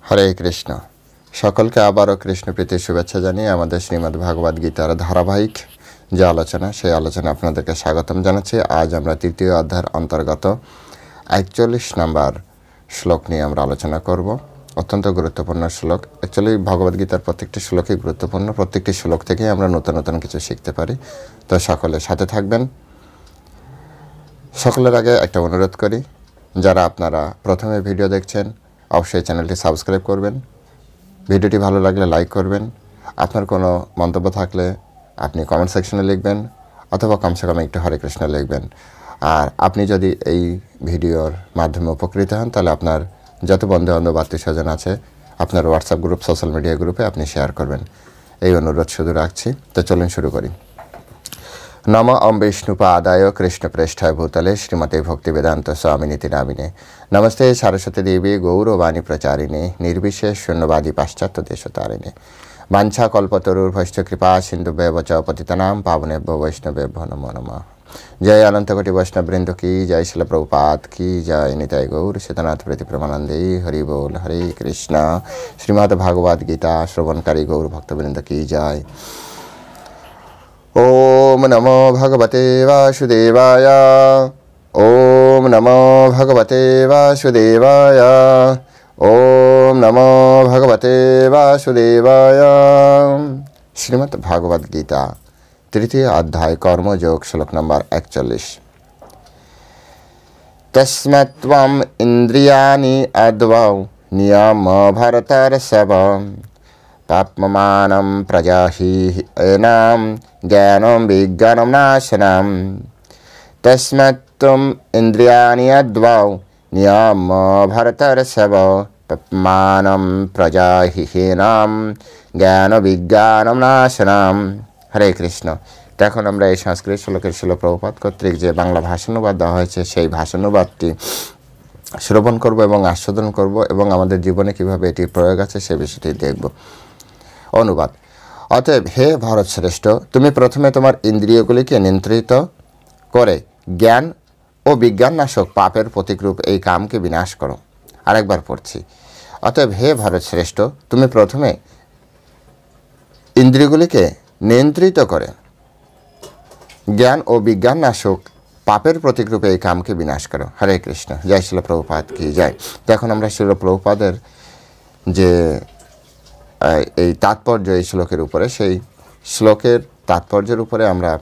হরে কৃষ্ণ। সকলকে আবারও কৃষ্ণ প্রীতির শুভেচ্ছা জানিয়ে আমাদের শ্রীমদ্ ভাগবত গীতার ধারাবাহিক যে আলোচনা, সেই আলোচনা আপনাদেরকে স্বাগতম জানাচ্ছি। আজ আমরা তৃতীয় অধ্যায়ের অন্তর্গত 41 নম্বর শ্লোক নিয়ে আমরা আলোচনা করব। অত্যন্ত গুরুত্বপূর্ণ শ্লোক। অ্যাকচুয়ালি ভগবদ্গীতার প্রত্যেকটি শ্লোকই গুরুত্বপূর্ণ। প্রত্যেকটি শ্লোক থেকেই আমরা নতুন নতুন কিছু শিখতে পারি। তো সকলে সাথে থাকবেন। সকলের আগে একটা অনুরোধ করি, যারা আপনারা প্রথমে ভিডিও দেখছেন অবশ্যই চ্যানেলটি সাবস্ক্রাইব করবেন। ভিডিওটি ভালো লাগলে লাইক করবেন। আপনার কোনো মন্তব্য থাকলে আপনি কমেন্ট সেকশনে লিখবেন, অথবা কমসে কম একটু হরে কৃষ্ণ লিখবেন। আর আপনি যদি এই ভিডিওর মাধ্যমে উপকৃত হন, তাহলে আপনার যত বন্ধু বান্ধব আত্মীয় স্বজন আছে আপনার হোয়াটসঅ্যাপ গ্রুপ, সোশ্যাল মিডিয়া গ্রুপে আপনি শেয়ার করবেন। এই অনুরোধ শুধু রাখছি। তো চলুন শুরু করি। নম ওম বিষ্ণুপাদায় কৃষ্ণপ্রেষ্ঠায় ভূতলে শ্রীমতে ভক্তিবেদান্ত স্বামিনীতি নামিনে নমস্তে সরস্বতী দেবী গৌরবাণী প্রচারিণে নির্বিশেষ শূন্যবাদী পাশ্চাত্য দেশতারিণে বাঞ্ছা কল্পতরুর্ভশ্চ কৃপা সিন্ধুভ্যেব চ পতিতানাং পাবনেভ্যো বৈষ্ণবেভ্যো নমো নমঃ। জয় অনন্তকোটি বৈষ্ণববৃন্দ কি জয়, শিল প্রভুপাদ কি জয়, নিতাই গৌর সীতানাথ প্রতি প্রেমানন্দে হরি বল। হরে কৃষ্ণ। শ্রীমদ্ ভাগবত গীতা শ্রবণকারী গৌর ভক্তবৃন্দ কি জয়। ওম নমো ভগবতে বাসুদেবায়। ওম নমো ভগবতে বাসুদেবায়। ওম নমো ভগবতে বাসুদেবায়। শ্রীমদ্ ভাগবত গীতা তৃতীয় অধ্যায় কর্মযোগ, শ্লোক নম্বর 41। তস্মাত্ত্বম ইন্দ্রিয়াণি আদ্বৌ নিয়ম ভরতর্ষভ পাপ্যমানম প্রজাহি এনাম জ্ঞানম বিজ্ঞানম নাশনম। তস্মাত্ত্বম ইন্দ্রিয়াণি আদ্বৌ নিয়ম ভরতর্ষভ পাপ্যমানম প্রজাহি এনাম জ্ঞান বিজ্ঞানম নাশনম। হরে কৃষ্ণ। এখন আমরা এই সংস্কৃত শ্লোকের শিল প্রভুপাদ কর্তৃক যে বাংলা ভাষানুবাদ দেওয়া হয়েছে, সেই ভাষানুবাদটি শ্রবণ করব এবং আস্বাদন করব, এবং আমাদের জীবনে কিভাবে এটির প্রয়োগ আছে সে বিষয়টি দেখব। অনুবাদ। অতএব হে ভারত শ্রেষ্ঠ, তুমি প্রথমে তোমার ইন্দ্রিয়গুলিকে নিয়ন্ত্রিত করে জ্ঞান ও বিজ্ঞান নাশক পাপের প্রতিক্রূপ এই কামকে বিনাশ করো। আরেকবার পড়ছি। অতএব হে ভারত শ্রেষ্ঠ, তুমি প্রথমে ইন্দ্রিয়গুলিকে নিয়ন্ত্রিত করে জ্ঞান ও বিজ্ঞান নাশক পাপের প্রতিক্রূপে এই কামকে বিনাশ করো। হরে কৃষ্ণ। জয় শিল প্রভুপাদ কি জয়। এখন আমরা শিল প্রভুপাদের যে এই তাৎপর্য এই শ্লোকের উপরে, সেই শ্লোকের তাৎপর্যের উপরে আমরা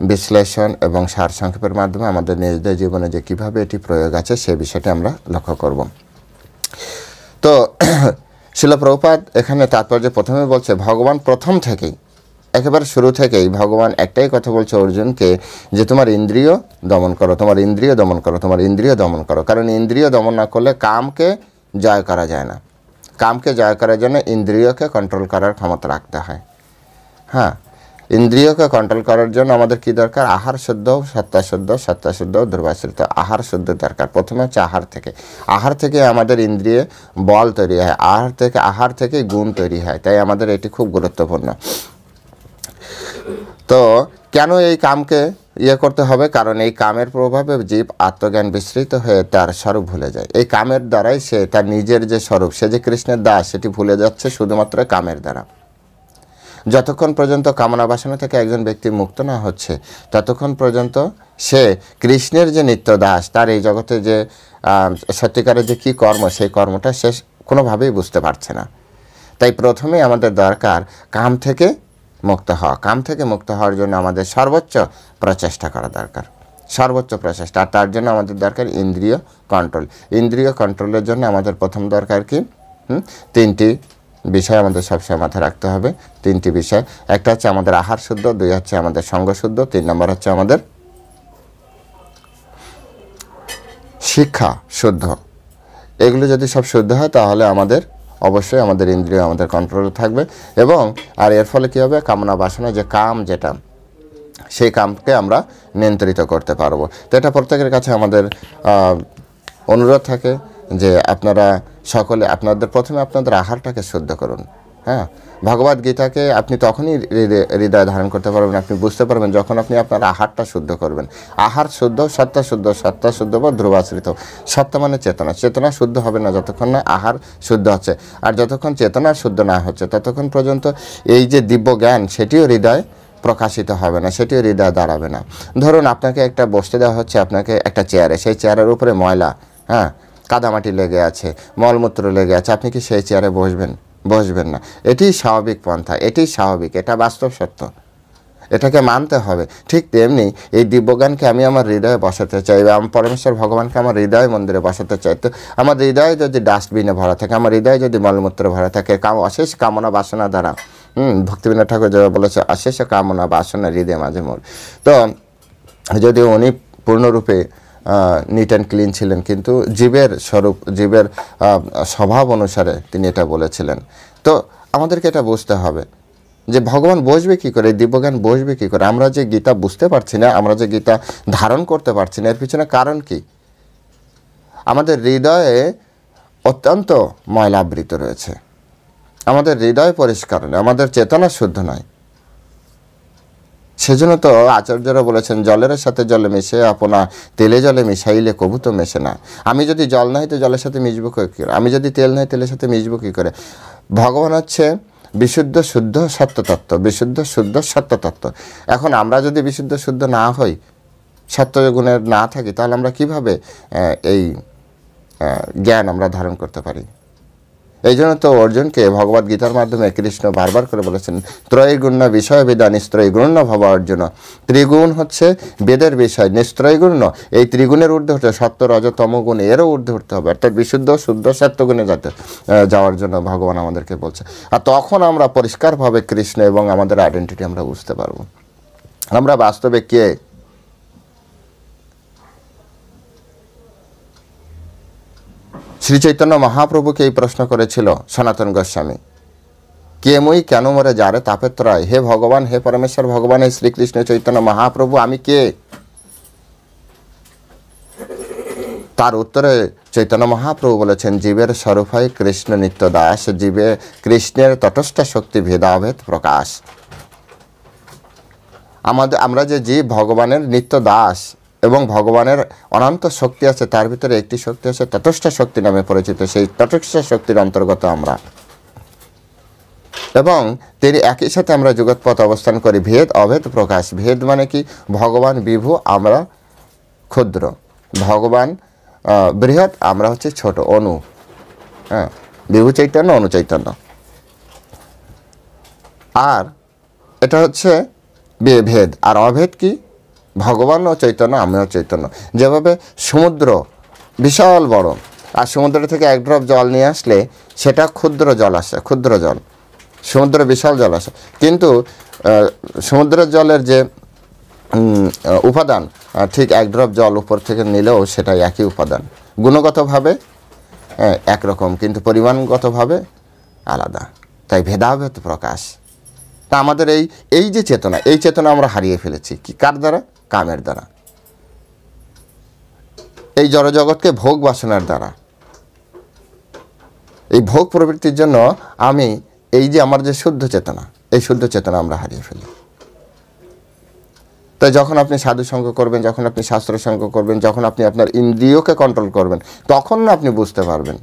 বিশ্লেষণ এবং সারসংক্ষেপের মাধ্যমে আমাদের নিজেদের জীবনে যে কীভাবে এটি প্রয়োগ আছে সে বিষয়টি আমরা লক্ষ্য করব। তো শিল প্রভুপাদ এখানে তাৎপর্য প্রথমে বলছে, ভগবান প্রথম থেকেই, একেবারে শুরু থেকেই ভগবান একটাই কথা বলছে অর্জুনকে, যে তোমার ইন্দ্রিয় দমন করো, তোমার ইন্দ্রিয় দমন করো, তোমার ইন্দ্রিয় দমন করো। কারণ ইন্দ্রিয় দমন না করলে কামকে জয় করা যায় না। কামকে জয় করার জন্য ইন্দ্রিয়কে কন্ট্রোল করার ক্ষমতা রাখতে হয়। হ্যাঁ, ইন্দ্রিয়কে কন্ট্রোল করার জন্য আমাদের কি দরকার? আহার শুদ্ধ, সত্তা শুদ্ধ, সত্তা শুদ্ধ, দুর্বাসিত। আহার শুদ্ধ দরকার। প্রথমে হচ্ছে আহার থেকে আমাদের ইন্দ্রিয়ে বল তৈরি হয়, আহার থেকে গুণ তৈরি হয়। তাই আমাদের এটি খুব গুরুত্বপূর্ণ। তো কেন এই কামকে করতে হবে? কারণ এই কামের প্রভাবে জীব আত্মজ্ঞান বিস্মৃত হয়ে তার স্বরূপ ভুলে যায়। এই কামের দ্বারাই সে তার নিজের যে স্বরূপ, সে যে কৃষ্ণের দাস, সেটি ভুলে যাচ্ছে শুধুমাত্র কামের দ্বারা। যতক্ষণ পর্যন্ত কামনা বাসনা থেকে একজন ব্যক্তি মুক্ত না হচ্ছে, ততক্ষণ পর্যন্ত সে কৃষ্ণের যে নিত্য দাস, তার এই জগতে যে সত্যিকারের যে কী কর্ম, সেই কর্মটা সে কোনোভাবেই বুঝতে পারছে না। তাই প্রথমেই আমাদের দরকার কাম থেকে মুক্ত হওয়া। কাম থেকে মুক্ত হওয়ার জন্য আমাদের সর্বোচ্চ প্রচেষ্টা করা দরকার, সর্বোচ্চ প্রচেষ্টা। আর তার জন্য আমাদের দরকার ইন্দ্রিয় কন্ট্রোল। ইন্দ্রিয় কন্ট্রোলের জন্য আমাদের প্রথম দরকার কি? তিনটি বিষয় আমাদের সবসময় মাথায় রাখতে হবে। তিনটি বিষয়। একটা হচ্ছে আমাদের আহার শুদ্ধ, দুই হচ্ছে আমাদের সঙ্গ শুদ্ধ, 3 নম্বর হচ্ছে আমাদের শিক্ষা শুদ্ধ। এগুলো যদি সব শুদ্ধ হয়, তাহলে অবশ্যই আমাদের ইন্দ্রিয় আমাদের কন্ট্রোলে থাকবে। এবং আর এর ফলে কী হবে? কামনা বাসনা যে কাম, যেটা সেই কামকে আমরা নিয়ন্ত্রিত করতে পারবো। তো এটা প্রত্যেকের কাছে আমাদের অনুরোধ থাকে যে আপনারা সকলে প্রথমে আপনাদের আহারটাকে শুদ্ধ করুন। হ্যাঁ, ভগবদ গীতাকে আপনি তখনই হৃদয়ে ধারণ করতে পারবেন, আপনি বুঝতে পারবেন যখন আপনি আপনার আহারটা শুদ্ধ করবেন। আহার শুদ্ধ, সত্তা শুদ্ধ, সত্তা শুদ্ধ বা ধ্রুবাশ্রিত। সত্তা মানে চেতনা, চেতনা শুদ্ধ হবে না যতক্ষণ না আহার শুদ্ধ হচ্ছে। আর যতক্ষণ চেতনা শুদ্ধ না হচ্ছে ততক্ষণ পর্যন্ত এই যে দিব্য জ্ঞান সেটিও হৃদয় প্রকাশিত হবে না, সেটিও হৃদয়ে দাঁড়াবে না। ধরুন আপনাকে একটা বসতে দেওয়া হচ্ছে, আপনাকে একটা চেয়ারে, সেই চেয়ারের উপরে ময়লা, হ্যাঁ, কাদামাটি লেগে আছে, মলমূত্র লেগে আছে, আপনি কি সেই চেয়ারে বসবেন? বসবেন না। এটি স্বাভাবিক পন্থা, এটি স্বাভাবিক, এটা বাস্তব সত্য, এটাকে মানতে হবে। ঠিক তেমনি এই দিব্যজ্ঞানকে আমি আমার হৃদয়ে বসাতে চাই, বা আমি পরমেশ্বর ভগবানকে আমার হৃদয় মন্দিরে বসাতে চাই। তো আমার হৃদয়ে যদি ডাস্টবিনে ভরা থাকে, আমার হৃদয়ে যদি মলমূত্রে ভরা থাকে অশেষ কামনা বাসনা দ্বারা, ভক্তিবিনোদ ঠাকুর যেভাবে বলেছে, অশেষ কামনা বাসনা হৃদয় মাঝে মোর। তো যদিও উনি পূর্ণরূপে নিট অ্যান্ড ক্লিন ছিলেন, কিন্তু জীবের স্বরূপ, জীবের স্বভাব অনুসারে তিনি এটা বলেছিলেন। তো আমাদেরকে এটা বুঝতে হবে যে ভগবান বসবে কী করে, দিব্যজ্ঞান বসবে কী করে। আমরা যে গীতা বুঝতে পারছি না, আমরা যে গীতা ধারণ করতে পারছি না, এর পিছনে কারণ কি? আমাদের হৃদয়ে অত্যন্ত ময়লাবৃত রয়েছে, আমাদের হৃদয় পরিষ্কার নয়, আমাদের চেতনা শুদ্ধ নয়। সেজন্য তো আচার্যরা বলেছেন, জলের সাথে জলে মিশে আপনা তেলে জলে মিশাইলে কবু তো মেশে না। আমি যদি জল নাই তো জলের সাথে মিশবো কী করে? আমি যদি তেল নাই তেলের সাথে মিশবো কী করে? ভগবান হচ্ছে বিশুদ্ধ শুদ্ধ সত্যতত্ত্ব, বিশুদ্ধ শুদ্ধ সত্যতত্ত্ব। এখন আমরা যদি বিশুদ্ধ শুদ্ধ না হই, সত্যগুণের না থাকি, তাহলে আমরা কিভাবে এই জ্ঞান আমরা ধারণ করতে পারি? এই জন্য তো অর্জুনকে ভগবদ গীতার মাধ্যমে কৃষ্ণ বারবার করে বলেছেন, ত্রৈগুণ বিষয়বিদা নিস্ত্রৈগুণ ভব অর্জুন। ত্রিগুণ হচ্ছে বেদের বিষয়, নিস্ত্রৈগুণ, এই ত্রিগুণের ঊর্ধ্বে হচ্ছে সত্য রজ তমগুণ, এরও ঊর্ধ্বে উঠতে হবে, অর্থাৎ বিশুদ্ধ শুদ্ধ সত্যগুণে যাওয়ার জন্য ভগবান আমাদেরকে বলছে। আর তখন আমরা পরিষ্কারভাবে কৃষ্ণ এবং আমাদের আইডেন্টিটি আমরা বুঝতে পারবো, আমরা বাস্তবে কে। শ্রী চৈতন্য মহাপ্রভুকে এই প্রশ্ন করেছিল সনাতন গোস্বামী, কে মুই কেন মরে যারে তাপে ত্রয়। হে ভগবান, হে পরমেশ্বর ভগবান, হে শ্রীকৃষ্ণ চৈতন্য মহাপ্রভু, আমি কে? তার উত্তরে চৈতন্য মহাপ্রভু বলেছেন, জীবের স্বরূপ হয় কৃষ্ণ নিত্য দাস, জীবে কৃষ্ণের তটস্থ শক্তি ভেদাভেদ প্রকাশ। আমরা যে জীব ভগবানের নিত্য দাস, এবং ভগবানের অনন্ত শক্তি আছে, তার ভিতরে একটি শক্তি আছে তটস্থ শক্তি নামে পরিচিত, সেই তটস্থ শক্তির অন্তর্গত আমরা। এবং তিনি একই সাথে আমরা জগৎপথ অবস্থান করি। ভেদ অভেদ প্রকাশ। ভেদ মানে কি? ভগবান বিভু, আমরা ক্ষুদ্র, ভগবান বৃহৎ, আমরা হচ্ছে ছোট, অনু। হ্যাঁ, বিভু চৈতন্য, অনু চৈতন্য। আর এটা হচ্ছে ভেদ। আর অভেদ কি? ভগবানও চৈতন্য, আমিও চৈতন্য। যেভাবে সমুদ্র বিশাল বড়, আর সমুদ্র থেকে এক ড্রপ জল নিয়ে আসলে সেটা ক্ষুদ্র জল আসে, ক্ষুদ্র জল। সমুদ্রে বিশাল জল আসে, কিন্তু সমুদ্রের জলের যে উপাদান, ঠিক এক ড্রপ জল উপর থেকে নিলেও সেটা একই উপাদান, গুণগতভাবে একরকম, কিন্তু পরিমাণগতভাবে আলাদা। তাই ভেদাভেদ প্রকাশ। তা আমাদের এই যে চেতনা, এই চেতনা আমরা হারিয়ে ফেলেছি। কি? কার দ্বারা? কামের দ্বারা, এই জড়জগৎকে ভোগ বাসনার দ্বারা। এই ভোগ প্রবৃত্তির জন্য আমি এই যে আমার যে শুদ্ধ চেতনা, এই শুদ্ধ চেতনা আমরা হারিয়ে ফেলি। তাই যখন আপনি সাধু সঙ্গ করবেন, যখন আপনি শাস্ত্র সঙ্গ করবেন, যখন আপনি আপনার ইন্দ্রিয়কে কন্ট্রোল করবেন, তখন না আপনি বুঝতে পারবেন।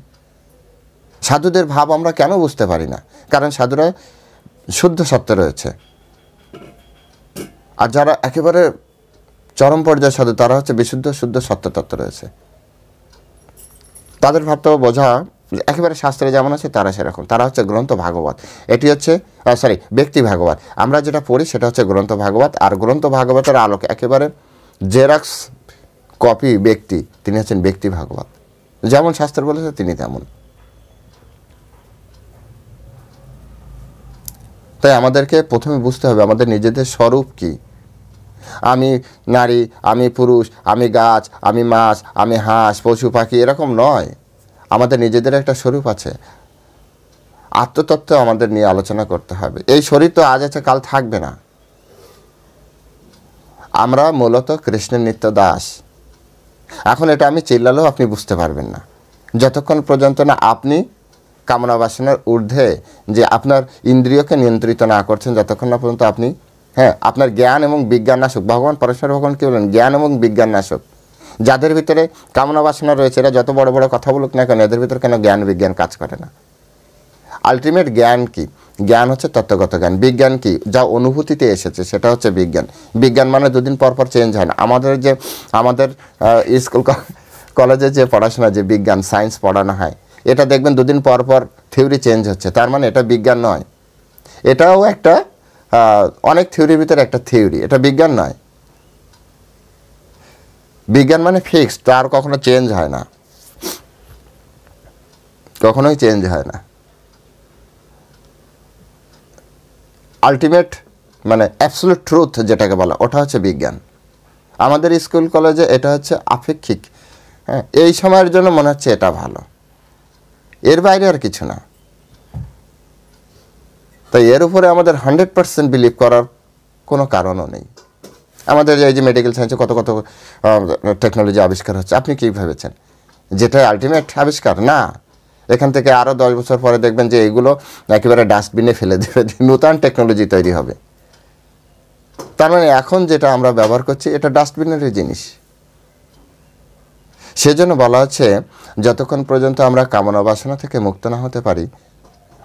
সাধুদের ভাব আমরা কেন বুঝতে পারি না? কারণ সাধুরা শুদ্ধ সত্য রয়েছে। আর যারা একেবারে চরম পর্যায়ে সাধু, তারা হচ্ছে বিশুদ্ধ শুদ্ধ সত্য তত্ত্ব রয়েছে। তাদের ভাবতে বোঝা একেবারে শাস্ত্রে যেমন আছে তারা সেরকম। তারা হচ্ছে গ্রন্থ ভাগবত। এটি হচ্ছে ব্যক্তি ভাগবত। আমরা যেটা পড়ি সেটা হচ্ছে গ্রন্থ ভাগবত। আর গ্রন্থ ভাগবতের আলোকে একেবারে জেরক্স কপি ব্যক্তি, তিনি হচ্ছেন ব্যক্তি ভাগবত। যেমন শাস্ত্র বলেছে তিনি তেমন। তাই আমাদেরকে প্রথমে বুঝতে হবে আমাদের নিজেদের স্বরূপ কি। আমি নারী, আমি পুরুষ, আমি গাছ, আমি মাছ, আমি হাঁস, পশু পাখি, এরকম নয়। আমাদের নিজেদের একটা স্বরূপ আছে। আত্মতত্ত্ব আমাদের নিয়ে আলোচনা করতে হবে। এই শরীর তো আজ আছে, কাল থাকবে না। আমরা মূলত কৃষ্ণের নিত্য দাস। এখন এটা আমি চিল্লালেও আপনি বুঝতে পারবেন না, যতক্ষণ পর্যন্ত না আপনি কামনা বাসনার ঊর্ধ্বে যে আপনার ইন্দ্রিয়কে নিয়ন্ত্রিত না করছেন যতক্ষণ না পর্যন্ত আপনি আপনার জ্ঞান এবং বিজ্ঞান নাশক, ভগবান পরমেশ্বর ভগবান কী বলেন, জ্ঞান এবং বিজ্ঞান নাশক। যাদের ভিতরে কামনা বাসনা রয়েছে এরা যত বড় বড় কথা বলুক না কেন, এদের ভিতরে কেন জ্ঞান বিজ্ঞান কাজ করে না? আলটিমেট জ্ঞান কি? জ্ঞান হচ্ছে তত্ত্বগত জ্ঞান। বিজ্ঞান কি? যা অনুভূতিতে এসেছে সেটা হচ্ছে বিজ্ঞান। বিজ্ঞান মানে দুদিন পর পর চেঞ্জ হয় না। আমাদের স্কুল কলেজে যে পড়াশোনা, যে বিজ্ঞান সায়েন্স পড়ানো হয়, এটা দেখবেন দুদিন পর পর থিওরি চেঞ্জ হচ্ছে, তার মানে এটা বিজ্ঞান নয়। এটাও একটা অনেক থিওরির ভিতরে একটা থিওরি, এটা বিজ্ঞান নয়। বিজ্ঞান মানে ফিক্সড, তার কখনো চেঞ্জ হয় না, কখনোই চেঞ্জ হয় না। আলটিমেট মানে অ্যাবসলিউট ট্রুথ যেটাকে বলা, ওটা হচ্ছে বিজ্ঞান। আমাদের স্কুল কলেজে এটা হচ্ছে আপেক্ষিক। এই সময়ের জন্য মনে হচ্ছে এটা ভালো, এর বাইরে আর কিছু না। তাই এর উপরে আমাদের 100% বিলিভ করার কোনো কারণও নেই। আমাদের এই যে মেডিকেল সায়েন্সে কত কত টেকনোলজি আবিষ্কার হচ্ছে, আপনি কী ভেবেছেন যেটা আলটিমেট আবিষ্কার? না, এখান থেকে আরও 10 বছর পরে দেখবেন যে এগুলো একেবারে ডাস্টবিনে ফেলে দেবে, নূতন টেকনোলজি তৈরি হবে। তার মানে এখন যেটা আমরা ব্যবহার করছি এটা ডাস্টবিনেরই জিনিস। সেজন্য বলা হচ্ছে যতক্ষণ পর্যন্ত আমরা কামনা বাসনা থেকে মুক্ত না হতে পারি,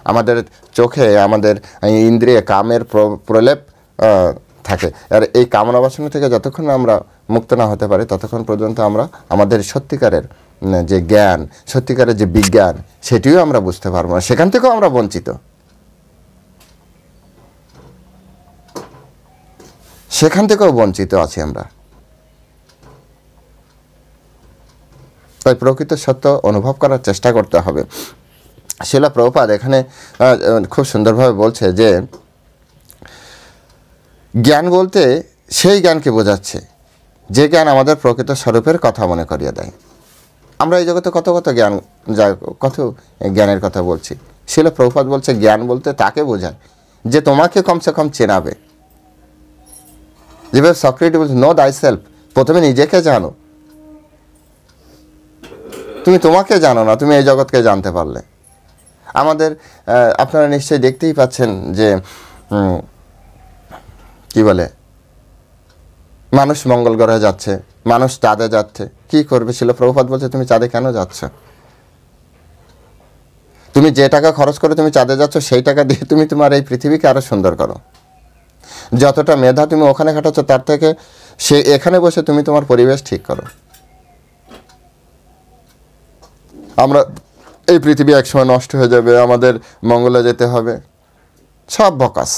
আমাদের চোখে আমাদের ইন্দ্রিয়ে কামের প্রলেপ থাকে, আর এই কামনা বাসনা থেকে যতক্ষণ আমরা মুক্ত না হতে পারি ততক্ষণ পর্যন্ত আমরা আমাদের সত্যিকারের যে জ্ঞান, সত্যিকারের যে বিজ্ঞান, সেটিও আমরা বুঝতে পারবো না, সেখান থেকেও আমরা বঞ্চিত, সেখান থেকেও বঞ্চিত আছি আমরা। তাই প্রকৃত সত্য অনুভব করার চেষ্টা করতে হবে। শিলা প্রভুপাদ এখানে খুব সুন্দরভাবে বলছে যে জ্ঞান বলতে সেই জ্ঞানকে বোঝাচ্ছে যে জ্ঞান আমাদের প্রকৃত স্বরূপের কথা মনে করিয়ে দেয়। আমরা এই জগতে কত জ্ঞান, কত জ্ঞানের কথা বলছি। শিলা প্রভুপাদ বলছে জ্ঞান বলতে তাকে বোঝায় যে তোমাকে কমসে কম চেনাবে। যেভাবে সক্রেটিস বলছে নো দাই সেলফ, প্রথমে নিজেকে জানো। তুমি তোমাকে জানো না, তুমি এই জগৎকে জানতে পারলে। আমাদের আপনারা নিশ্চয়ই দেখতেই পাচ্ছেন যে কি বলে, মানুষ মঙ্গল গ্রহে যাচ্ছে, মানুষ চাঁদে যাচ্ছে। কি করবে? শিলা প্রভুপাদ বলছে তুমি চাঁদে কেন যাচ্ছ? তুমি যে টাকা খরচ করে তুমি চাঁদে যাচ্ছ, সেই টাকা দিয়ে তুমি তোমার এই পৃথিবীকে আরো সুন্দর করো। যতটা মেধা তুমি ওখানে খাটাচ্ছ তার থেকে এখানে বসে তুমি তোমার পরিবেশ ঠিক করো। আমরা এই পৃথিবী একসময় নষ্ট হয়ে যাবে, আমাদের মঙ্গলে যেতে হবে, সব বকাস।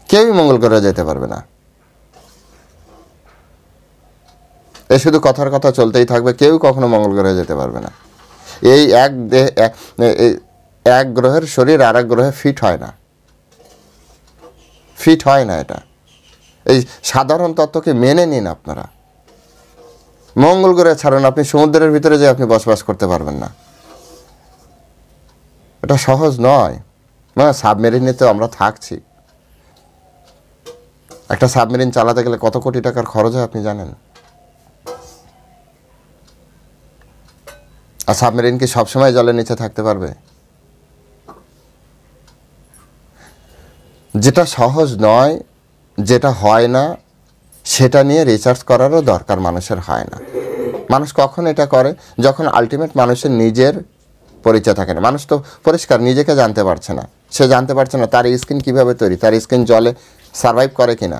কেউই মঙ্গল গ্রহে যেতে পারবে না। এ শুধু কথার কথা চলতেই থাকবে, কেউ কখনো মঙ্গল গ্রহে যেতে পারবে না। এই এক গ্রহের শরীর আর এক গ্রহে ফিট হয় না, ফিট হয় না। এটা এই সাধারণ তত্ত্বকে মেনে নিন আপনারা। মঙ্গল গ্রহে ছাড়ুন, আপনি সমুদ্রের ভিতরে যে আপনি বসবাস করতে পারবেন না, এটা সহজ নয়। মানে সাবমেরিনে তো আমরা থাকছি, একটা সাবমেরিন চালাতে গেলে কত কোটি টাকার খরচ হয় আপনি জানেন? আর সাবমেরিন কি সবসময় জলের নিচে থাকতে পারবে? যেটা সহজ নয়, যেটা হয় না, সেটা নিয়ে রিসার্চ করারও দরকার মানুষের হয় না। মানুষ কখন এটা করে? যখন আলটিমেট মানুষের নিজের পরিচয় থাকে না। মানুষ তো পরিষ্কার নিজেকে জানতে পারছে না, সে জানতে পারছে না তার স্কিন কীভাবে তৈরি, তার স্কিন জলে সারভাইভ করে কিনা।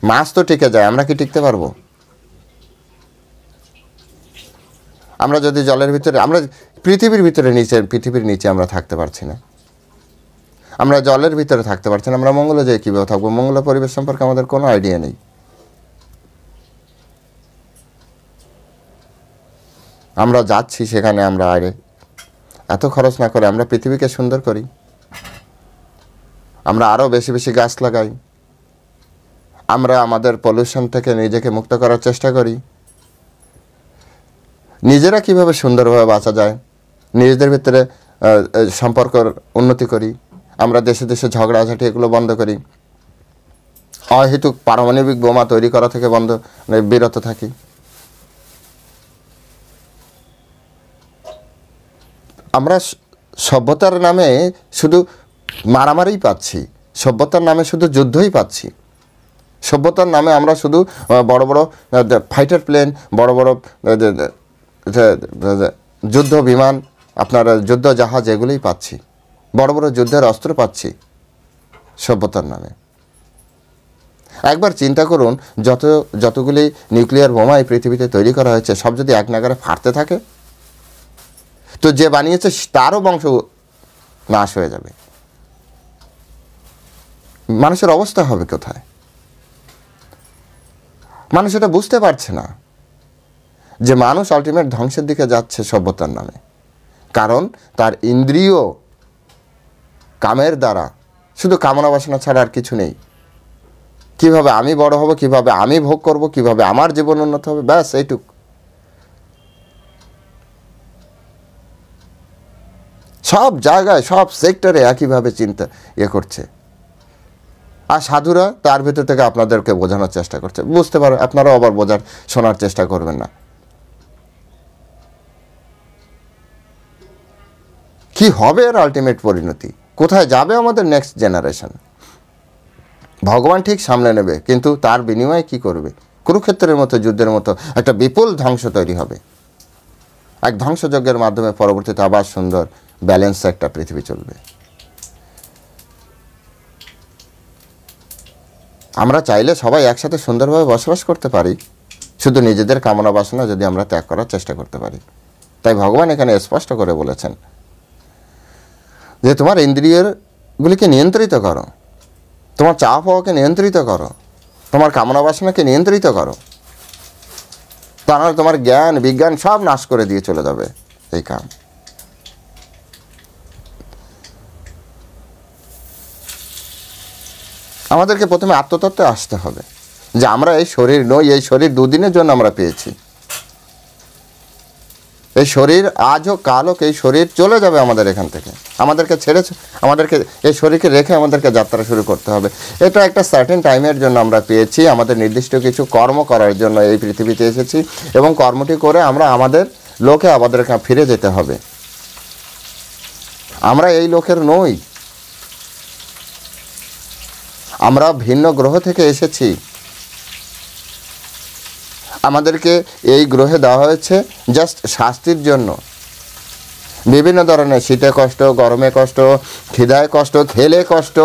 মাছ তো টিকে যায়, আমরা কি টিকতে পারবো? আমরা যদি জলের ভিতরে, আমরা পৃথিবীর নিচে আমরা থাকতে পারছি না, আমরা জলের ভিতরে থাকতে পারছি না, আমরা মঙ্গলে যেয়ে কীভাবে থাকবো? মঙ্গলের পরিবেশ সম্পর্কে আমাদের কোনো আইডিয়া নেই। আমরা যাচ্ছি সেখানে, আমরা আরে এত খরচ না করে আমরা পৃথিবীকে সুন্দর করি, আমরা আরও বেশি বেশি গাছ লাগাই, আমরা আমাদের পলিউশন থেকে নিজেকে মুক্ত করার চেষ্টা করি। নিজেরা কিভাবে সুন্দরভাবে বাঁচা যায়, নিজেদের ভিতরে সম্পর্কের উন্নতি করি, আমরা দেশে দেশে ঝগড়াঝাটি এগুলো বন্ধ করি, অহেতুক পারমাণবিক বোমা তৈরি করা থেকে বিরত থাকি। আমরা সভ্যতার নামে শুধু মারামারিই পাচ্ছি, সভ্যতার নামে শুধু যুদ্ধই পাচ্ছি। সভ্যতার নামে আমরা শুধু বড় বড় ফাইটার প্লেন, বড় বড় যুদ্ধ বিমান, আপনার যুদ্ধ জাহাজ, এগুলোই পাচ্ছি, বড় বড় যুদ্ধের অস্ত্র পাচ্ছি সভ্যতার নামে। একবার চিন্তা করুন, যতগুলি নিউক্লিয়ার বোমা এই পৃথিবীতে তৈরি করা হয়েছে, সব যদি এক নাগারে ফাটতে থাকে, তো যে বানিয়েছে তারও বংশ নাশ হয়ে যাবে। মানুষের অবস্থা হবে কোথায়? মানুষ এটা বুঝতে পারছে না যে মানুষ আলটিমেট ধ্বংসের দিকে যাচ্ছে সভ্যতার নামে। কারণ তার ইন্দ্রিয় কামের দ্বারা, শুধু কামনা বাসনা ছাড়া আর কিছু নেই। কিভাবে আমি বড় হব, কিভাবে আমি ভোগ করব, কিভাবে আমার জীবন উন্নত হবে, ব্যাস এইটুক। সব জায়গায়, সব সেক্টরে একইভাবে চিন্তা করছে। আর সাধুরা তার ভিতর থেকে আপনাদেরকে বোঝানোর চেষ্টা করছে। বুঝতে পারো, আপনারাও আবার শোনার চেষ্টা করবেন না। কি হবে এর আলটিমেট পরিণতি? কোথায় যাবে আমাদের নেক্সট জেনারেশন? ভগবান ঠিক সামলে নেবে, কিন্তু তার বিনিময়ে কি করবে? কুরুক্ষেত্রের মতো যুদ্ধের মতো একটা বিপুল ধ্বংস তৈরি হবে। এক ধ্বংসযজ্ঞের মাধ্যমে পরবর্তীতে আবার সুন্দর ব্যালেন্স একটা পৃথিবী চলবে। আমরা চাইলে সবাই একসাথে সুন্দরভাবে বসবাস করতে পারি, শুধু নিজেদের কামনা বাসনা যদি আমরা ত্যাগ করার চেষ্টা করতে পারি। তাই ভগবান এখানে স্পষ্ট করে বলেছেন যে তোমার ইন্দ্রিয়গুলিকে নিয়ন্ত্রিত করো, তোমার চাওয়া পাওয়াকে নিয়ন্ত্রিত করো, তোমার কামনা বাসনাকে নিয়ন্ত্রিত করো, তা নাহলে তোমার জ্ঞান বিজ্ঞান সব নাশ করে দিয়ে চলে যাবে এই কাম। আমাদেরকে প্রথমে আত্মতত্ত্বে আসতে হবে যে আমরা এই শরীর নই, এই শরীর দুদিনের জন্য আমরা পেয়েছি। এই শরীর আজ হোক কাল হোক, এই শরীর চলে যাবে আমাদের এখান থেকে। আমাদেরকে ছেড়ে, আমাদেরকে এই শরীরকে রেখে আমাদেরকে যাত্রা শুরু করতে হবে। এটা একটা সার্টেন টাইমের জন্য আমরা পেয়েছি, আমাদের নির্দিষ্ট কিছু কর্ম করার জন্য এই পৃথিবীতে এসেছি, এবং কর্মটি করে আমরা আমাদের লোকে আমাদের ফিরে যেতে হবে। আমরা এই লোকের নই, আমরা ভিন্ন গ্রহ থেকে এসেছি। আমাদেরকে এই গ্রহে দেওয়া হয়েছে জাস্ট শাস্তির জন্য। বিভিন্ন ধরনের শীতে কষ্ট, গরমে কষ্ট, খিদায় কষ্ট, খেলে কষ্ট,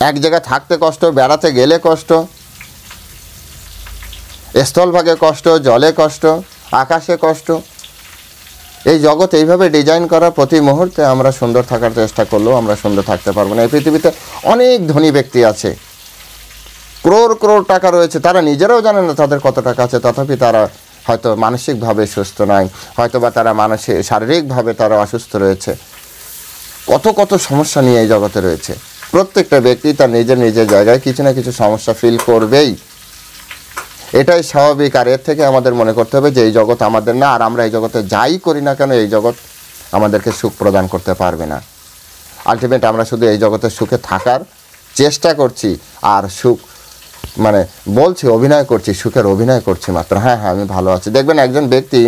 এক জায়গায় থাকতে কষ্ট, বেড়াতে গেলে কষ্ট, স্থলভাগে কষ্ট, জলে কষ্ট, আকাশে কষ্ট। এই জগৎ এইভাবে ডিজাইন করা, প্রতি মুহূর্তে আমরা সুন্দর থাকার চেষ্টা করলেও আমরা সুন্দর থাকতে পারবো না। এই পৃথিবীতে অনেক ধনী ব্যক্তি আছে, ক্রোড় ক্রোড় টাকা রয়েছে, তারা নিজেরাও জানে না তাদের কত টাকা আছে, তথাপি তারা হয়তো মানসিকভাবে সুস্থ নয়, হয়তো বা তারা শারীরিকভাবে তারা অসুস্থ রয়েছে। কত কত সমস্যা নিয়ে এই জগতে রয়েছে। প্রত্যেকটা ব্যক্তি তার নিজের নিজের জায়গায় কিছু না কিছু সমস্যা ফিল করবেই, এটাই স্বাভাবিক। আর এর থেকে আমাদের মনে করতে হবে যে এই জগৎ আমাদের না, আর আমরা এই জগতে যাই করি না কেন এই জগৎ আমাদেরকে সুখ প্রদান করতে পারবে না। আলটিমেট আমরা শুধু এই জগতে সুখে থাকার চেষ্টা করছি, আর সুখ মানে বলছি অভিনয় করছি, সুখের অভিনয় করছি মাত্র। হ্যাঁ হ্যাঁ আমি ভালো আছি। দেখবেন একজন ব্যক্তি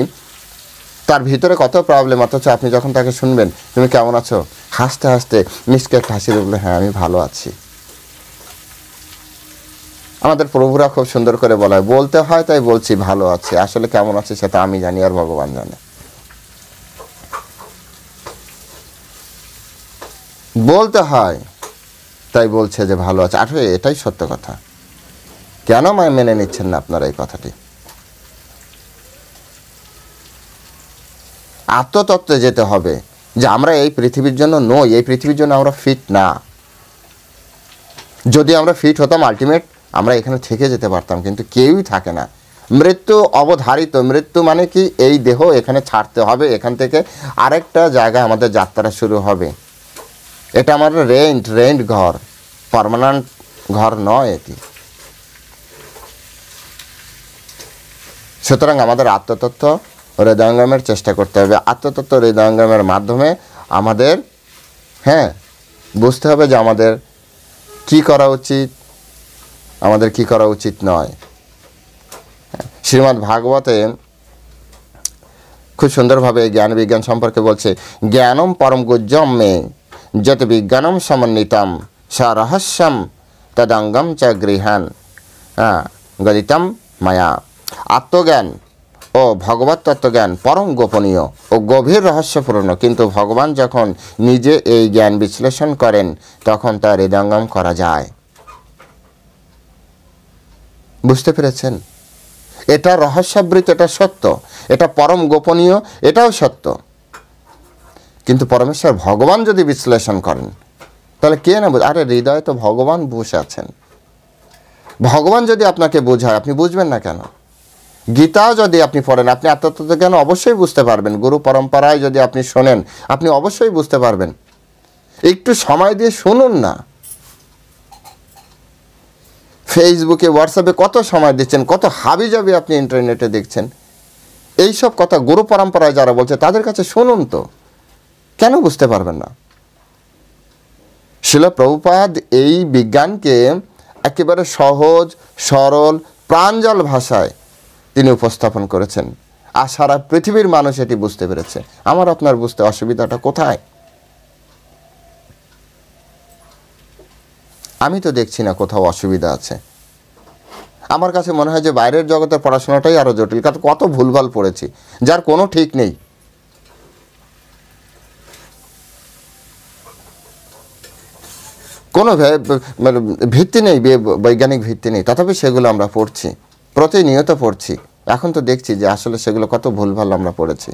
তার ভিতরে কত প্রবলেম, অথচ আপনি যখন তাকে শুনবেন তুমি কেমন আছো, হাসতে হাসতে মিসকে একটা হাসি বললে হ্যাঁ আমি ভালো আছি। আমাদের প্রভুরা খুব সুন্দর করে বলতে হয়, তাই বলছি ভালো আছি। আসলে কেমন আছি সেটা আমি জানি আর ভগবান জানে। বলতে হয় তাই বলছে যে ভালো আছে, আসলে এটাই সত্য কথা। কেন মেনে নিচ্ছেন না আপনারা এই কথাটি? আত্মতত্ত্বে যেতে হবে যে আমরা এই পৃথিবীর জন্য নই, এই পৃথিবীর জন্য আমরা ফিট না। যদি আমরা ফিট হতাম আলটিমেট আমরা এখানে থেকে যেতে পারতাম, কিন্তু কেউই থাকে না। মৃত্যু অবধারিত। মৃত্যু মানে কি, এই দেহ এখানে ছাড়তে হবে, এখান থেকে আরেকটা জায়গায় আমাদের যাত্রা শুরু হবে। এটা আমার রেন্ট ঘর, পার্মানেন্ট ঘর নয় এটি। সুতরাং আমাদের আত্মতত্ত্ব হৃদয়ঙ্গমের চেষ্টা করতে হবে। আত্মতত্ত্ব হৃদয়ঙ্গমের মাধ্যমে আমাদের বুঝতে হবে যে আমাদের কি করা উচিত, আমাদের কি করা উচিত নয়। শ্রীমদ্ ভাগবতে খুব সুন্দরভাবে এই জ্ঞান বিজ্ঞান সম্পর্কে বলছে, জ্ঞানম পরম গুজ্জম মে যত বিজ্ঞানম সমন্বিতম সা রহস্যম তদঙ্গম চ গৃহান গদিতম মায়া। আত্মজ্ঞান ও ভগবত তত্ত্বজ্ঞান পরম গোপনীয় ও গভীর রহস্যপূর্ণ, কিন্তু ভগবান যখন নিজে এই জ্ঞান বিশ্লেষণ করেন তখন তা হৃদয়ঙ্গম করা যায়। বুঝতে পেরেছেন? এটা রহস্যাবৃত, এটা সত্য, এটা পরম গোপনীয়, এটাও সত্য। কিন্তু পরমেশ্বর ভগবান যদি বিশ্লেষণ করেন তাহলে কে না বুঝ, আরে হৃদয়ে তো ভগবান বসে আছেন। ভগবান যদি আপনাকে বোঝায় আপনি বুঝবেন না কেন? গীতাও যদি আপনি পড়েন আপনি আত্মতত্ত্বজ্ঞান অবশ্যই বুঝতে পারবেন। গুরু পরম্পরায় যদি আপনি শোনেন আপনি অবশ্যই বুঝতে পারবেন। একটু সময় দিয়ে শুনুন না। ফেসবুকে হোয়াটসঅ্যাপে কত সময় দিচ্ছেন, কত হাবিজাবি আপনি ইন্টারনেটে দেখছেন। এইসব কথা গুরু পরম্পরায় যারা বলছে তাদের কাছে শুনুন তো, কেন বুঝতে পারবেন না? শিল প্রভুপাদ এই বিজ্ঞানকে একেবারে সহজ সরল প্রাঞ্জল ভাষায় তিনি উপস্থাপন করেছেন, আর সারা পৃথিবীর মানুষ এটি বুঝতে পেরেছে। আমার আপনার বুঝতে অসুবিধাটা কোথায়? আমি তো দেখছি না কোথাও অসুবিধা আছে। আমার কাছে মনে হয় যে বাইরের জগতের পড়াশোনাটাই আরও জটিল, কারণ কত ভুলভাল পড়েছি যার কোনো ঠিক নেই। কোনো ভিত্তি নেই, বৈজ্ঞানিক ভিত্তি নেই, তথাপি সেগুলো আমরা পড়ছি, প্রতিনিয়ত পড়ছি। এখন তো দেখছি যে আসলে সেগুলো কত ভুলভাল আমরা পড়েছি।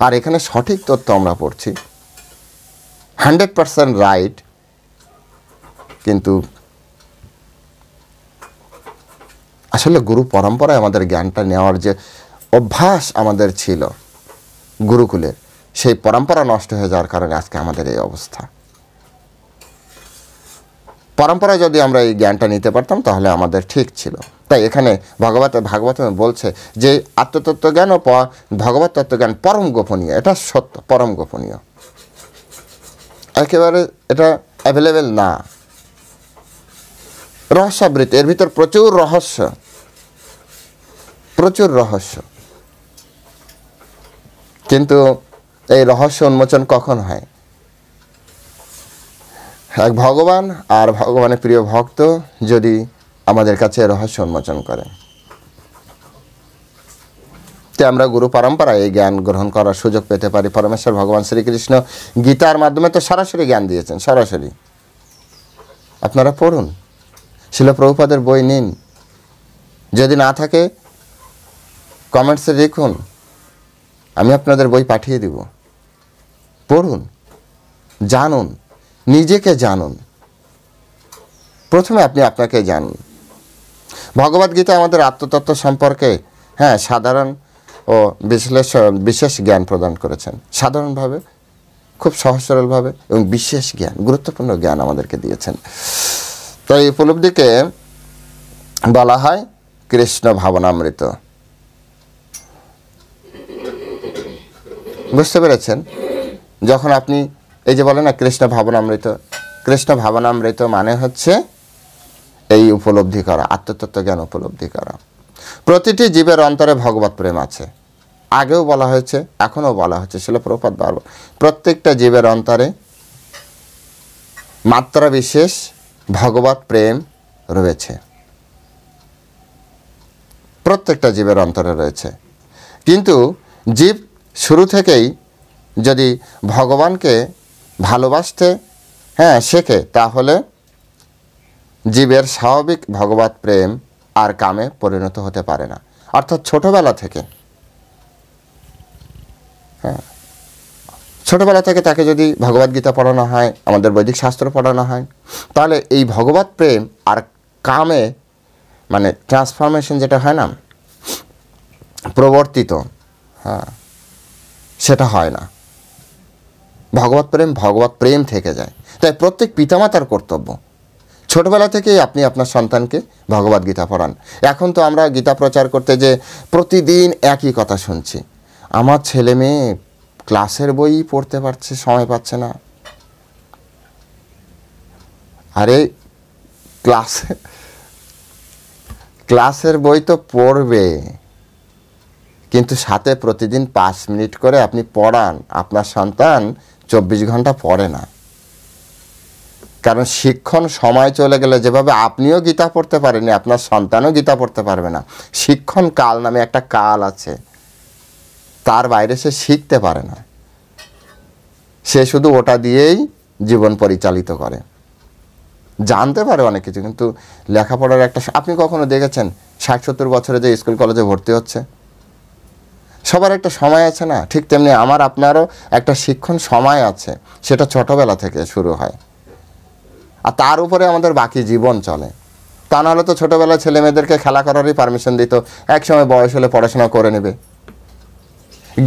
আর এখানে সঠিক তথ্য আমরা পড়ছি, 100% রাইট। কিন্তু আসলে গুরু পরম্পরায় আমাদের জ্ঞানটা নেওয়ার যে অভ্যাস আমাদের ছিল গুরুকুলের, সেই পরম্পরা নষ্ট হয়ে যাওয়ার কারণে আজকে আমাদের এই অবস্থা। পরম্পরায় যদি আমরা এই জ্ঞানটা নিতে পারতাম তাহলে আমাদের ঠিক ছিল। তাই এখানে ভাগবত বলছে যে আত্মতত্ত্বজ্ঞান ও ভগবত তত্ত্বজ্ঞান পরম গোপনীয়, এটা সত্য, পরম গোপনীয়, একেবারে এটা অ্যাভেলেবেল না, রহস্যাবৃত, এর ভিতর প্রচুর রহস্য, প্রচুর রহস্য। কিন্তু এই রহস্য উন্মোচন কখন হয়? এক ভগবান আর ভগবানের প্রিয় ভক্ত যদি আমাদের কাছে রহস্য উন্মোচন করে, তে আমরা গুরু পরম্পরায় এই জ্ঞান গ্রহণ করার সুযোগ পেতে পারি। পরমেশ্বর ভগবান শ্রীকৃষ্ণ গীতার মাধ্যমে তো সরাসরি জ্ঞান দিয়েছেন, সরাসরি। আপনারা পড়ুন, শিল প্রভুপাদের বই নিন, যদি না থাকে কমেন্টসে লিখুন, আমি আপনাদের বই পাঠিয়ে দিব। পড়ুন, জানুন, নিজেকে জানুন। প্রথমে আপনি আপনাকে জানুন। ভগবদ্গীতা আমাদের আত্মতত্ত্ব সম্পর্কে সাধারণ ও বিশেষ জ্ঞান প্রদান করেছেন, সাধারণভাবে, খুব সহজ সরলভাবে, এবং বিশেষ জ্ঞান, গুরুত্বপূর্ণ জ্ঞান আমাদেরকে দিয়েছেন। তো এই উপলব্ধিকে বলা হয় কৃষ্ণ ভাবনামৃত। বুঝতে পেরেছেন? যখন আপনি এই যে বলেন না কৃষ্ণ ভাবনামৃত, কৃষ্ণ ভাবনামৃত মানে হচ্ছে এই উপলব্ধি করা, আত্মতত্ত্ব জ্ঞান উপলব্ধি করা। প্রতিটি জীবের অন্তরে ভগবত প্রেম আছে, আগেও বলা হয়েছে, এখনও বলা হচ্ছে, শিল প্রভুপাদ বারবার, প্রত্যেকটা জীবের অন্তরে মাত্রা বিশেষ ভগবত প্রেম রয়েছে, প্রত্যেকটা জীবের অন্তরে রয়েছে। কিন্তু জীব শুরু থেকেই যদি ভগবানকে ভালোবাসতে শেখে তাহলে জীবের স্বাভাবিক ভগবত প্রেম আর কামে পরিণত হতে পারে না। অর্থাৎ ছোটবেলা থেকে ছোটবেলা থেকে তাকে যদি ভগবদ্গীতা পড়ানো হয়, আমাদের বৈদিক শাস্ত্র পড়ানো হয়, তাহলে এই ভগবত প্রেম আর কামে মানে ট্রান্সফরমেশন যেটা হয় না, প্রবর্তিত, সেটা হয় না। ভগবত প্রেম থেকে যায়। তাই প্রত্যেক পিতামাতার কর্তব্য ছোটবেলা থেকেই আপনি আপনার সন্তানকে ভগবদ্গীতা পড়ান। এখন তো আমরা গীতা প্রচার করতে যে প্রতিদিন একই কথা শুনছি, আমার ছেলে মেয়ে ক্লাসের বই পড়তে পারছে, সময় পাচ্ছে না। আরে ক্লাসের বই তো পড়বে, কিন্তু সাথে প্রতিদিন 5 মিনিট করে আপনি পড়ান, আপনার সন্তান 24 ঘন্টা পড়ে না। কারণ শিক্ষণ সময় চলে গেলে যেভাবে আপনিও গীতা পড়তে পারেননি, আপনার সন্তানও গীতা পড়তে পারবে না। শিক্ষণ কাল নামে একটা কাল আছে, তার বাইরে সে শিখতে পারে না। সে শুধু ওটা দিয়েই জীবন পরিচালিত করে, জানতে পারে অনেক কিছু, কিন্তু লেখাপড়ার একটা, আপনি কখনো দেখেছেন 60-70 বছরে যে স্কুল কলেজে ভর্তি হচ্ছে? সবার একটা সময় আছে না? ঠিক তেমনি আমার আপনারও একটা শিক্ষণ সময় আছে, সেটা ছোটবেলা থেকে শুরু হয়, আর তার উপরে আমাদের বাকি জীবন চলে। তা নাহলে তো ছোটোবেলায় ছেলে মেয়েদেরকে খেলা করারই পারমিশন দিত, এক সময় বয়স হলে পড়াশোনা করে নেবে।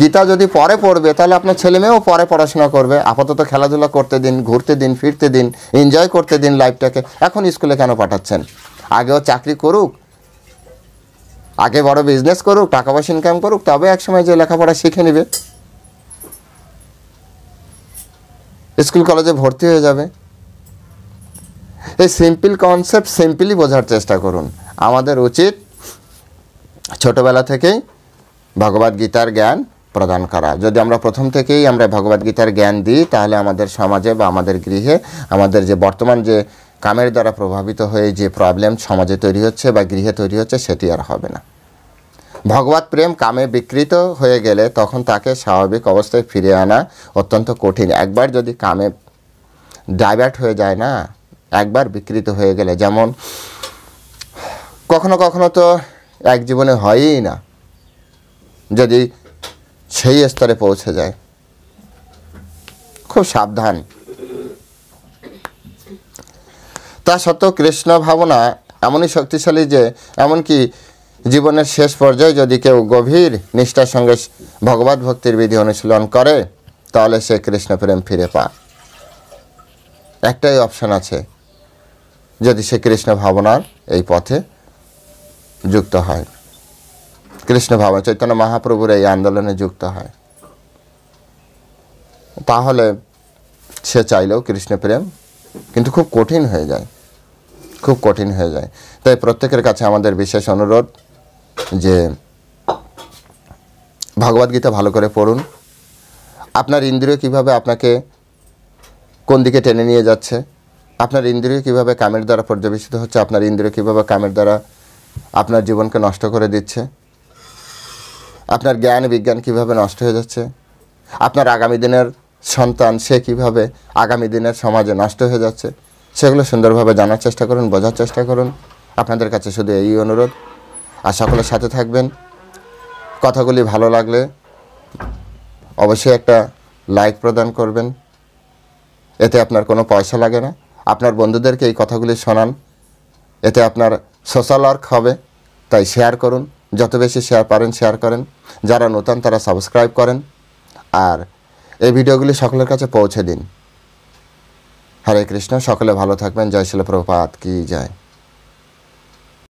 গীতা যদি পরে পড়বে তাহলে আপনার ছেলে মেয়েও পরে পড়াশোনা করবে। আপাতত খেলাধুলা করতে দিন, ঘুরতে দিন, ফিরতে দিন, এনজয় করতে দিন লাইফটাকে। এখন স্কুলে কেন পাঠাচ্ছেন? আগেও চাকরি করুক, আগে বড় বিজনেস করুক, টাকা পয়সা ইনকাম করুক, তবে একসময় যে লেখাপড়া শিখে নেবে, স্কুল কলেজে ভর্তি হয়ে যাবে। এই সিম্পল কনসেপ্ট সিম্পলি বোঝার চেষ্টা করুন। আমাদের উচিত ছোটবেলা থেকেই ভগবদ্গীতার জ্ঞান প্রদান করা। যদি আমরা প্রথম থেকেই আমরা ভগবদ্গীতার জ্ঞান দিই, তাহলে আমাদের সমাজে বা আমাদের গৃহে আমাদের যে বর্তমান যে কামের দ্বারা প্রভাবিত হয়ে যে প্রবলেম সমাজে তৈরি হচ্ছে বা গৃহে তৈরি হচ্ছে, সেটি আর হবে না। ভগবত প্রেম কামে বিকৃত হয়ে গেলে তখন তাকে স্বাভাবিক অবস্থায় ফিরে আনা অত্যন্ত কঠিন। একবার যদি কামে ডাইভার্ট হয়ে যায় না, একবার বিকৃত হয়ে গেলে, যেমন কখনো কখনো তো এক জীবনে হয়ই না, যদি সেই স্তরে পৌঁছে যায়, খুব সাবধান। তা সত্ত্বেও কৃষ্ণ ভাবনা এমনই শক্তিশালী যে এমনকি জীবনের শেষ পর্যায়ে যদি কেউ গভীর নিষ্ঠার সঙ্গে ভগবত ভক্তির বিধি অনুশীলন করে, তাহলে সে কৃষ্ণ প্রেম ফিরে পায়। একটাই অপশন আছে, যদি সে কৃষ্ণ ভাবনার এই পথে যুক্ত হয়, কৃষ্ণ ভাবনা চৈতন্য মহাপ্রভুর এই আন্দোলনে যুক্ত হয়, তাহলে সে চাইলেও কৃষ্ণ প্রেম কিন্তু খুব কঠিন হয়ে যায়, খুব কঠিন হয়ে যায়। তাই প্রত্যেকের কাছে আমাদের বিশেষ অনুরোধ যে ভগবদ্গীতা ভালো করে পড়ুন। আপনার ইন্দ্রিয় কিভাবে আপনাকে কোন দিকে টেনে নিয়ে যাচ্ছে, আপনার ইন্দ্রিয় কিভাবে কামের দ্বারা পর্যবেসিত হচ্ছে, আপনার ইন্দ্রিয় কিভাবে কামের দ্বারা আপনার জীবনকে নষ্ট করে দিচ্ছে, আপনার জ্ঞান বিজ্ঞান কিভাবে নষ্ট হয়ে যাচ্ছে, আপনার আগামী দিনের সন্তান সে কিভাবে আগামী দিনের সমাজে নষ্ট হয়ে যাচ্ছে, সেগুলো সুন্দরভাবে জানার চেষ্টা করুন, বোঝার চেষ্টা করুন। আপনাদের কাছে শুধু এই অনুরোধ। আর সকলের সাথে থাকবেন। কথাগুলি ভালো লাগলে অবশ্যই একটা লাইক প্রদান করবেন, এতে আপনার কোনো পয়সা লাগে না। আপনার বন্ধুদেরকে এই কথাগুলি শোনান, এতে আপনার সোশ্যাল ওয়ার্ক হবে। তাই শেয়ার করুন, যত বেশি শেয়ার পারেন শেয়ার করেন। যারা নতুন তারা সাবস্ক্রাইব করেন, আর এই ভিডিওগুলি সকলের কাছে পৌঁছে দিন। হরে কৃষ্ণ, সকলে ভালো থাকবেন। জয় শিল প্রভুপাদ কি জয়।